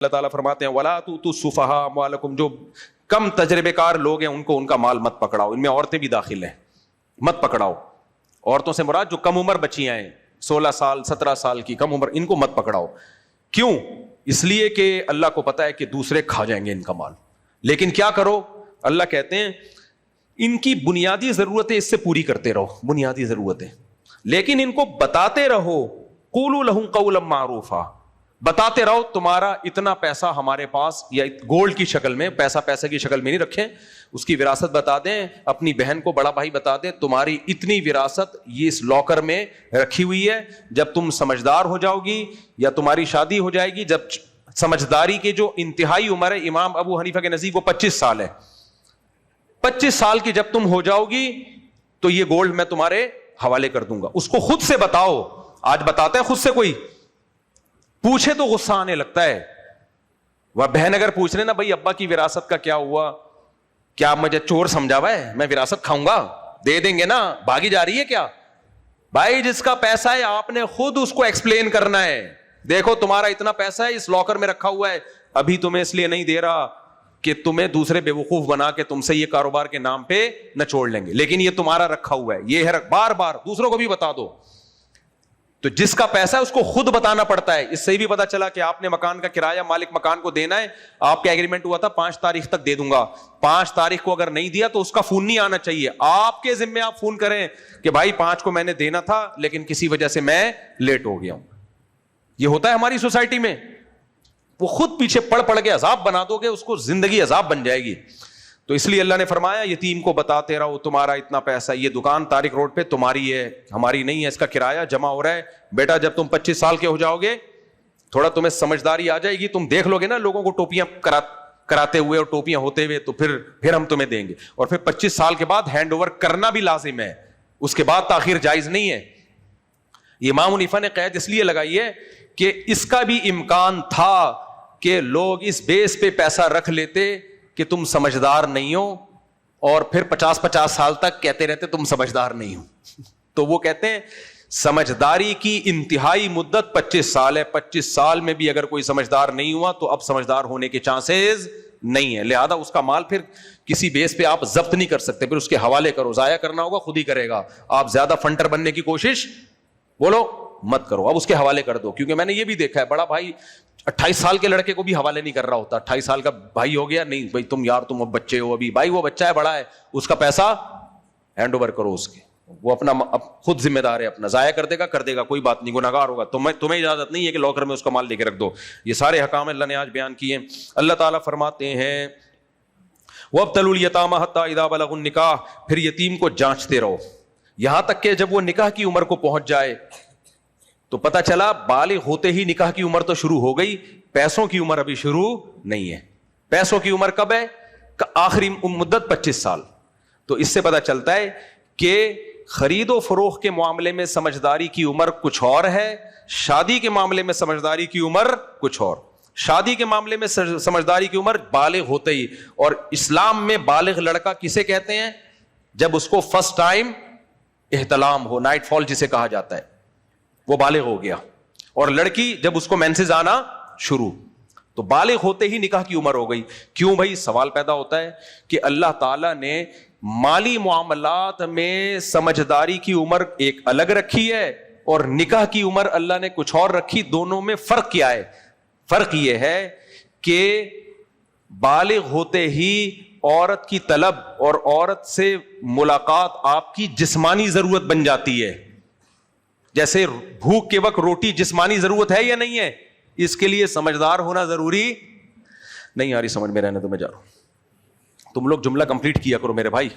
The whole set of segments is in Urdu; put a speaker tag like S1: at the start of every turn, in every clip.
S1: اللہ تعالیٰ فرماتے ہیں وَلَا تُؤْتُوا السُّفَهَاءَ أَمْوَالَكُمْ، جو کم تجربے کار لوگ ہیں ان کو ان کا مال مت پکڑاؤ. ان میں عورتیں بھی داخل ہیں، مت پکڑاؤ. عورتوں سے مراد جو کم عمر بچیاں ہیں، 16 سال 17 سال کی کم عمر، ان کو مت پکڑاؤ. کیوں؟ اس لیے کہ اللہ کو پتا ہے کہ دوسرے کھا جائیں گے ان کا مال. لیکن کیا کرو؟ اللہ کہتے ہیں ان کی بنیادی ضرورتیں اس سے پوری کرتے رہو، بنیادی ضرورتیں، لیکن ان کو بتاتے رہو. قولوا لهم قولا معروفا، بتاتے رہو تمہارا اتنا پیسہ ہمارے پاس، یا گولڈ کی شکل میں، پیسہ کی شکل میں نہیں رکھیں، اس کی وراثت بتا دیں. اپنی بہن کو بڑا بھائی بتا دیں تمہاری اتنی وراثت یہ اس لاکر میں رکھی ہوئی ہے، جب تم سمجھدار ہو جاؤ گی یا تمہاری شادی ہو جائے گی، جب سمجھداری کے جو انتہائی عمر ہے امام ابو حنیفہ کے نزدیک وہ 25 سال ہے، 25 سال کی جب تم ہو جاؤ گی تو یہ گولڈ میں تمہارے حوالے کر دوں گا. اس کو خود سے بتاؤ. آج بتاتا ہے خود سے؟ کوئی پوچھے تو غصہ آنے لگتا ہے. وہ بہن اگر پوچھ رہے نا بھائی ابا کی وراثت کا کیا ہوا، کیا مجھے چور سمجھا ہوا ہے، میں وراثت کھاؤں گا؟ دے دیں گے نا، بھاگی جا رہی ہے کیا؟ بھائی جس کا پیسہ ہے آپ نے خود اس کو ایکسپلین کرنا ہے. دیکھو تمہارا اتنا پیسہ ہے اس لاکر میں رکھا ہوا ہے، ابھی تمہیں اس لیے نہیں دے رہا کہ تمہیں دوسرے بیوقوف بنا کے تم سے یہ کاروبار کے نام پہ نہ چھوڑ لیں گے، لیکن یہ تمہارا رکھا ہوا ہے، یہ ہے. بار بار دوسروں کو بھی بتا دو. تو جس کا پیسہ ہے اس کو خود بتانا پڑتا ہے. اس سے بھی پتا چلا کہ آپ نے مکان کا کرایہ مالک مکان کو دینا ہے، آپ کا ایگریمنٹ ہوا تھا 5 تاریخ تک دے دوں گا، 5 تاریخ کو اگر نہیں دیا تو اس کا فون نہیں آنا چاہیے. آپ کے ذمہ آپ فون کریں کہ بھائی 5 کو میں نے دینا تھا لیکن کسی وجہ سے میں لیٹ ہو گیا ہوں. یہ ہوتا ہے ہماری سوسائٹی میں. وہ خود پیچھے پڑ کے عذاب بنا دو گے، اس کو زندگی عذاب بن جائے گی. تو اس لیے اللہ نے فرمایا یتیم کو بتاتے رہو تمہارا اتنا پیسہ، یہ دکان طارق روڈ پہ تمہاری ہے، ہماری نہیں ہے، اس کا کرایہ جمع ہو رہا ہے. بیٹا جب تم 25 سال کے ہو جاؤ گے تھوڑا تمہیں سمجھداری آ جائے گی، تم دیکھ لو گے نا لوگوں کو ٹوپیاں کراتے ہوئے اور ٹوپیاں ہوتے ہوئے، تو پھر ہم تمہیں دیں گے. اور پھر 25 سال کے بعد ہینڈ اوور کرنا بھی لازم ہے، اس کے بعد تاخیر جائز نہیں ہے. امام حنیفہ نے قید اس لیے لگائی ہے کہ اس کا بھی امکان تھا کہ لوگ اس بیس پہ پیسہ رکھ لیتے کہ تم سمجھدار نہیں ہو، اور پھر 50 سال تک کہتے رہتے تم سمجھدار نہیں ہو. تو وہ کہتے ہیں سمجھداری کی انتہائی مدت 25 سال ہے. 25 سال میں بھی اگر کوئی سمجھدار نہیں ہوا تو اب سمجھدار ہونے کے چانسز نہیں ہے. لہذا اس کا مال پھر کسی بیس پہ آپ ضبط نہیں کر سکتے، پھر اس کے حوالے کرو. ضائع کرنا ہوگا خود ہی کرے گا. آپ زیادہ فنٹر بننے کی کوشش بولو مت کرو، اب اس کے حوالے کر دو. کیونکہ میں نے یہ بھی دیکھا ہے بڑا بھائی 28 سال کے لڑکے کو بھی حوالے نہیں کر رہا ہوتا. 28 سال کا بھائی ہو گیا، نہیں بھائی تم اب بچے ہو ابھی. بھائی وہ بچہ ہے، بڑا ہے، اس کا پیسہ ہینڈ اوور کرو اس کے. وہ اپنا خود ذمہ دار ہے، اپنا ضائع کر دے گا کوئی بات نہیں، گناہگار ہوگا. تمہیں اجازت نہیں ہے کہ لاکر میں اس کا مال لے کے رکھ دو. یہ سارے حکام اللہ نے آج بیان کیے. اللہ تعالیٰ فرماتے ہیں وَابْتَلُوا الْيَتَامَ حَتَّى إِذَا بَلَغُوا النِّكَاحَ، پھر یتیم کو جانچتے رہو یہاں تک کہ جب وہ نکاح کی عمر کو پہنچ جائے. تو پتہ چلا بالغ ہوتے ہی نکاح کی عمر تو شروع ہو گئی، پیسوں کی عمر ابھی شروع نہیں ہے. پیسوں کی عمر کب ہے؟ آخری مدت 25 سال. تو اس سے پتہ چلتا ہے کہ خرید و فروخت کے معاملے میں سمجھداری کی عمر کچھ اور ہے، شادی کے معاملے میں سمجھداری کی عمر کچھ اور. شادی کے معاملے میں سمجھداری کی عمر بالغ ہوتے ہی. اور اسلام میں بالغ لڑکا کسے کہتے ہیں؟ جب اس کو فرسٹ ٹائم احتلام ہو، نائٹ فال جسے کہا جاتا ہے، وہ بالغ ہو گیا. اور لڑکی جب اس کو مینسز آنا شروع، تو بالغ ہوتے ہی نکاح کی عمر ہو گئی. کیوں بھائی؟ سوال پیدا ہوتا ہے کہ اللہ تعالیٰ نے مالی معاملات میں سمجھداری کی عمر ایک الگ رکھی ہے اور نکاح کی عمر اللہ نے کچھ اور رکھی. دونوں میں فرق کیا ہے؟ فرق یہ ہے کہ بالغ ہوتے ہی عورت کی طلب اور عورت سے ملاقات آپ کی جسمانی ضرورت بن جاتی ہے. جیسے بھوک کے وقت روٹی جسمانی ضرورت ہے یا نہیں ہے؟ اس کے لیے سمجھدار ہونا ضروری نہیں. آ رہی سمجھ میں؟ رہنے تو میں جا رہا ہوں. تم لوگ جملہ کمپلیٹ کیا کرو میرے بھائی.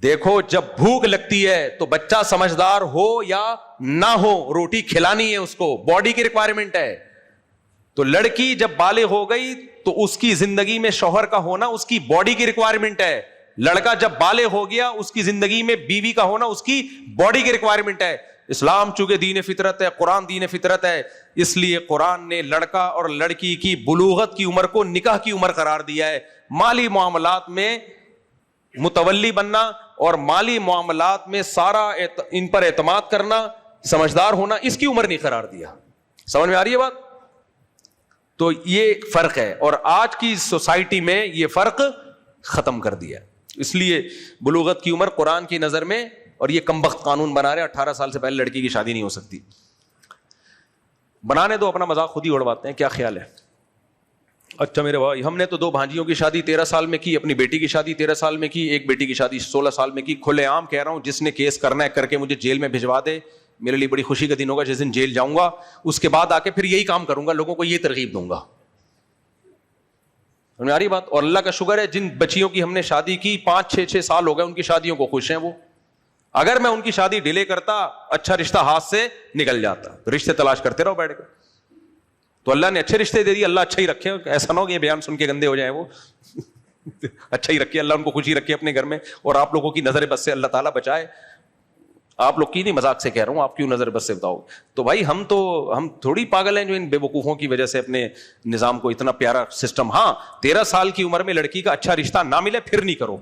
S1: دیکھو جب بھوک لگتی ہے تو بچہ سمجھدار ہو یا نہ ہو روٹی کھلانی ہے اس کو، باڈی کی ریکوائرمنٹ ہے. تو لڑکی جب بالغ ہو گئی تو اس کی زندگی میں شوہر کا ہونا اس کی باڈی کی ریکوائرمنٹ ہے. لڑکا جب بالغ ہو گیا اس کی زندگی میں بیوی کا ہونا اس کی باڈی کی ریکوائرمنٹ ہے. اسلام چونکہ دین فطرت ہے، قرآن دین فطرت ہے، اس لیے قرآن نے لڑکا اور لڑکی کی بلوغت کی عمر کو نکاح کی عمر قرار دیا ہے. مالی معاملات میں متولی بننا اور مالی معاملات میں سارا ان پر اعتماد کرنا، سمجھدار ہونا، اس کی عمر نہیں قرار دیا. سمجھ میں آ رہی ہے بات؟ تو یہ فرق ہے, اور آج کی سوسائٹی میں یہ فرق ختم کر دیا. اس لیے بلوغت کی عمر قرآن کی نظر میں, اور یہ کمبخت قانون بنا رہے 18 سال سے پہلے لڑکی کی شادی نہیں ہو سکتی. بنانے دو, اپنا مذاق خود ہی اڑواتے ہیں, کیا خیال ہے؟ اچھا میرے بھائی, ہم نے تو 2 بھانجیوں کی شادی 13 سال میں کی, اپنی بیٹی کی شادی 13 سال میں کی, ایک بیٹی کی شادی 16 سال میں کی. کھلے عام کہہ رہا ہوں, جس نے کیس کرنا ہے کر کے مجھے جیل میں بھجوا دے, میرے لیے بڑی خوشی کا دن ہوگا جس دن جیل جاؤں گا. اس کے بعد آ کے پھر یہی کام کروں گا, لوگوں کو یہ ترغیب دوں گا. ہماری بات. اور اللہ کا شکر ہے جن بچیوں کی ہم نے شادی کی 5-6 سال ہو گئے, ان کی شادیوں کو خوش ہیں وہ. اگر میں ان کی شادی ڈیلے کرتا, اچھا رشتہ ہاتھ سے نکل جاتا. رشتے تلاش کرتے رہو بیٹھ کے. تو اللہ نے اچھے رشتے دے دیے, اللہ اچھا ہی رکھے. ایسا نہ ہو کہ یہ بیان سن کے گندے ہو جائیں وہ. اچھا ہی رکھے اللہ, ان کو خوشی رکھے اپنے گھر میں, اور آپ لوگوں کی نظر بد سے اللہ تعالیٰ بچائے. آپ لوگ کی نہیں, مذاق سے کہہ رہا ہوں, آپ کیوں نظر بد سے بتاؤ. تو بھائی ہم تھوڑی پاگل ہیں جو ان بے وقوفوں کی وجہ سے اپنے نظام کو اتنا پیارا سسٹم. ہاں 13 سال کی عمر میں لڑکی کا اچھا رشتہ نہ ملے پھر نہیں کرو.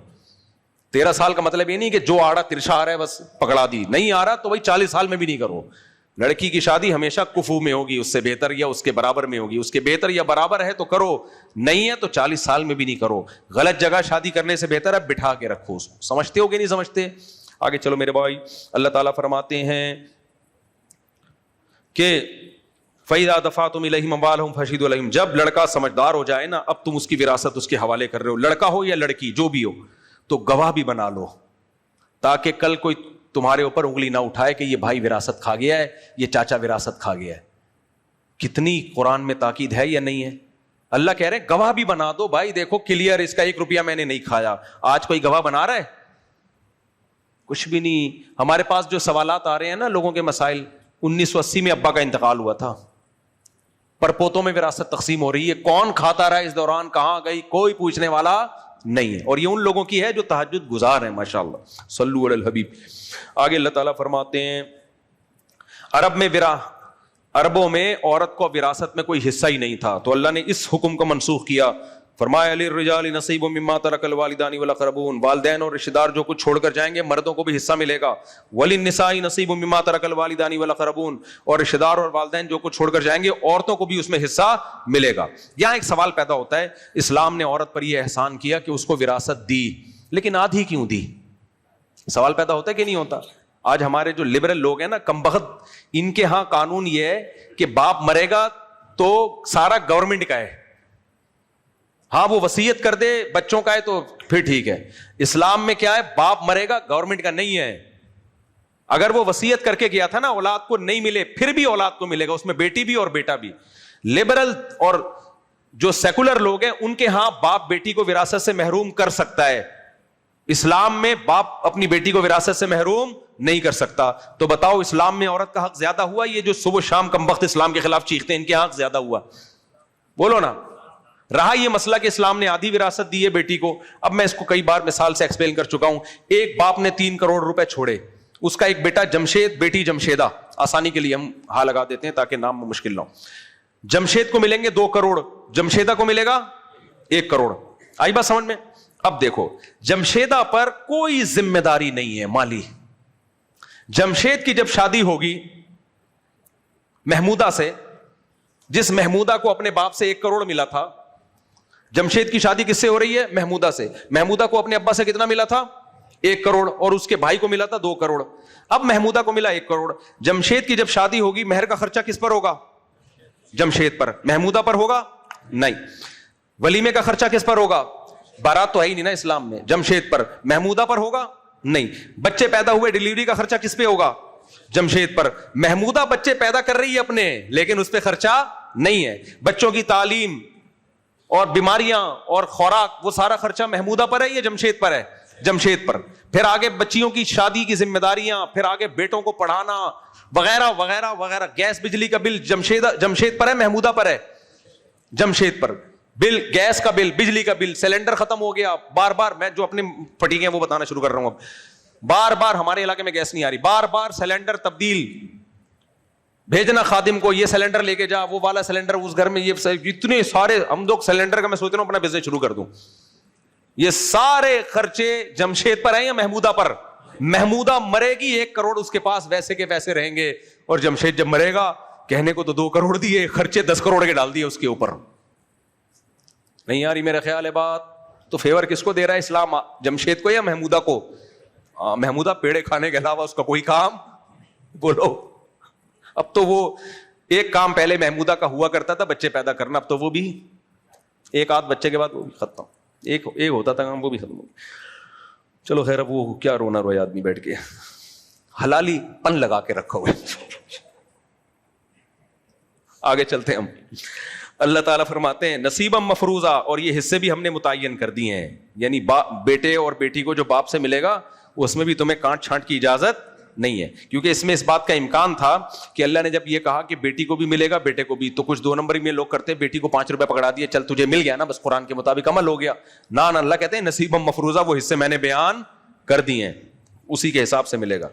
S1: 13 سال کا مطلب یہ نہیں کہ جو آڑا ترشا آ رہا ہے بس پکڑا دی, نہیں آ رہا تو بھائی 40 سال میں بھی نہیں کرو. لڑکی کی شادی ہمیشہ کفو میں ہوگی, اس سے بہتر یا اس کے برابر میں ہوگی. اس کے بہتر یا برابر ہے تو کرو, نہیں ہے تو 40 سال میں بھی نہیں کرو. غلط جگہ شادی کرنے سے بہتر ہے بٹھا کے رکھو اس کو. سمجھتے ہو کہ نہیں سمجھتے؟ آگے چلو میرے بھائی, اللہ تعالیٰ فرماتے ہیں کہ فَإِذَا دَفَعْتُمْ إِلَيْهِمْ أَمْوَالَهُمْ فَاشْهِدُوا عَلَيْهِمْ. جب لڑکا سمجھدار ہو جائے نا, اب تم اس کی وراثت اس کے حوالے کر رہے ہو, لڑکا ہو یا لڑکی جو بھی ہو, تو گواہ بھی بنا لو, تاکہ کل کوئی تمہارے اوپر انگلی نہ اٹھائے کہ یہ بھائی وراثت کھا گیا ہے, یہ چاچا وراثت کھا گیا ہے. کتنی قرآن میں تاکید ہے یا نہیں ہے؟ اللہ کہہ رہے ہیں گواہ بھی بنا دو. بھائی دیکھو کلیئر, اس کا 1 روپیہ میں نے نہیں کھایا. آج کوئی گواہ بنا رہا ہے؟ کچھ بھی نہیں. ہمارے پاس جو سوالات آ رہے ہیں نا لوگوں کے مسائل, 1980 میں ابا کا انتقال ہوا تھا, پر پوتوں میں وراثت تقسیم ہو رہی ہے, کون کھاتا رہا اس دوران, کہاں گئی, کوئی پوچھنے والا نہیں ہے. اور یہ ان لوگوں کی ہے جو تہجد گزار ہیں, ماشاءاللہ. صلو علی الحبیب. آگے اللہ تعالیٰ فرماتے ہیں عربوں میں عورت کو وراثت میں کوئی حصہ ہی نہیں تھا, تو اللہ نے اس حکم کو منسوخ کیا. فرمایا للرجال نصیب مما ترک الوالدان والاقربون, والدین اور رشتہ دار جو کچھ چھوڑ کر جائیں گے مردوں کو بھی حصہ ملے گا. وللنساء نصیب مما ترک الوالدان والاقربون, اور رشتہ دار اور والدین جو کچھ چھوڑ کر جائیں گے عورتوں کو بھی اس میں حصہ ملے گا. یہاں ایک سوال پیدا ہوتا ہے, اسلام نے عورت پر یہ احسان کیا کہ اس کو وراثت دی, لیکن آدھی کیوں دی؟ سوال پیدا ہوتا ہے کہ نہیں ہوتا؟ آج ہمارے جو لبرل لوگ ہیں نا, کمبخت, ان کے ہاں قانون یہ ہے کہ باپ مرے گا تو سارا گورنمنٹ کا ہے. ہاں وہ وصیت کر دے بچوں کا ہے تو پھر ٹھیک ہے. اسلام میں کیا ہے, باپ مرے گا گورنمنٹ کا نہیں ہے. اگر وہ وصیت کر کے گیا تھا نا اولاد کو نہیں ملے, پھر بھی اولاد کو ملے گا, اس میں بیٹی بھی اور بیٹا بھی. لبرل اور جو سیکولر لوگ ہیں ان کے ہاں باپ بیٹی کو وراثت سے محروم کر سکتا ہے. اسلام میں باپ اپنی بیٹی کو وراثت سے محروم نہیں کر سکتا. تو بتاؤ اسلام میں عورت کا حق زیادہ ہوا, یہ جو صبح شام کمبخت اسلام کے خلاف چیختے ہیں ان کے حق زیادہ ہوا؟ بولو نا. رہا یہ مسئلہ کہ اسلام نے آدھی وراثت دی ہے بیٹی کو. اب میں اس کو کئی بار مثال سے ایکسپلین کر چکا ہوں. ایک باپ نے 3 کروڑ روپے چھوڑے, اس کا ایک بیٹا جمشید, بیٹی جمشیدہ, آسانی کے لیے ہم ہاں لگا دیتے ہیں تاکہ نام میں مشکل نہ ہو. جمشید کو ملیں گے 2 کروڑ, جمشیدہ کو ملے گا 1 کروڑ. آئی بات سمجھ میں؟ اب دیکھو جمشیدہ پر کوئی ذمہ داری نہیں ہے مالی. جمشید کی جب شادی ہوگی محمودہ سے, جس محمودہ کو اپنے باپ سے 1 کروڑ ملا تھا, جمشید کی شادی کس سے ہو رہی ہے؟ محمودہ سے. محمودہ کو اپنے ابا سے کتنا ملا تھا؟ 1 کروڑ, اور اس کے بھائی کو ملا تھا 2 کروڑ. اب محمودہ کو ملا 1 کروڑ. جمشید کی جب شادی ہوگی مہر کا خرچہ کس پر ہوگا؟ جمشید پر. محمودہ پر ہوگا؟ نہیں. ولیمے کا خرچہ کس پر ہوگا؟ بارات تو ہے ہی نہیں نا اسلام میں. جمشید پر. محمودہ پر ہوگا؟ نہیں. بچے پیدا ہوئے, ڈیلیوری کا خرچہ کس پہ ہوگا؟ جمشید پر. محمودہ بچے پیدا کر رہی ہے اپنے, لیکن اس پہ خرچہ نہیں ہے. بچوں کی تعلیم اور بیماریاں اور خوراک وہ سارا خرچہ محمودہ پر ہے یا جمشید پر ہے؟ جمشید پر. پھر آگے بچیوں کی شادی کی ذمہ داریاں, پھر آگے بیٹوں کو پڑھانا وغیرہ وغیرہ وغیرہ. گیس بجلی کا بل جمشید پر ہے محمودہ پر ہے؟ جمشید پر. بل, گیس کا بل, بجلی کا بل, سلنڈر ختم ہو گیا, بار بار میں جو اپنے پھٹی ہیں وہ بتانا شروع کر رہا ہوں. اب بار بار ہمارے علاقے میں گیس نہیں آ رہی, بار بار سلنڈر تبدیل, بھیجنا خادم کو, یہ سلنڈر لے کے جا, وہ والا سلنڈر اس گھر میں, یہ اتنے سارے ہم لوگ سلنڈر کا میں سوچ رہا ہوں اپنا بزنس شروع کر دوں. یہ سارے خرچے جمشید پر ہیں یا محمودہ پر؟ محمودہ مرے گی 1 کروڑ اس کے پاس ویسے کے ویسے رہیں گے, اور جمشید جب مرے گا کہنے کو تو 2 کروڑ دیے, خرچے 10 کروڑ کے ڈال دیے اس کے اوپر. نہیں یار میرا خیال ہے بات, تو فیور کس کو دے رہا ہے اسلام, جمشید کو یا محمودہ کو؟ محمودہ پیڑے کھانے کے علاوہ اس کا کوئی کام بولو. اب تو وہ ایک کام پہلے محمودہ کا ہوا کرتا تھا, بچے پیدا کرنا, اب تو وہ بھی ایک آدھ بچے کے بعد وہ بھی ختم, ایک ہوتا تھا کام وہ بھی ختم ہو گیا. چلو خیر, اب وہ کیا رونا روئے آدمی بیٹھ کے, حلالی پن لگا کے رکھا ہوئے. آگے چلتے ہم. اللہ تعالیٰ فرماتے ہیں نصیبا مفروضہ, اور یہ حصے بھی ہم نے متعین کر دیے ہیں, یعنی بیٹے اور بیٹی کو جو باپ سے ملے گا اس میں بھی تمہیں کانٹ چھانٹ کی اجازت نہیں ہے, کیونکہ اس میں اس بات کا امکان تھا کہ اللہ نے جب یہ کہا کہ بیٹی کو بھی ملے گا بیٹے کو بھی, تو کچھ 2 نمبری میں لوگ کرتے ہیں, بیٹی کو 5 روپے پکڑا دیے, چل تجھے مل گیا نا, بس قرآن کے مطابق عمل ہو گیا. نہ اللہ کہتے ہیں نصیبا مفروضہ, وہ حصے میں نے بیان کر دیے ہیں, اسی کے حساب سے ملے گا.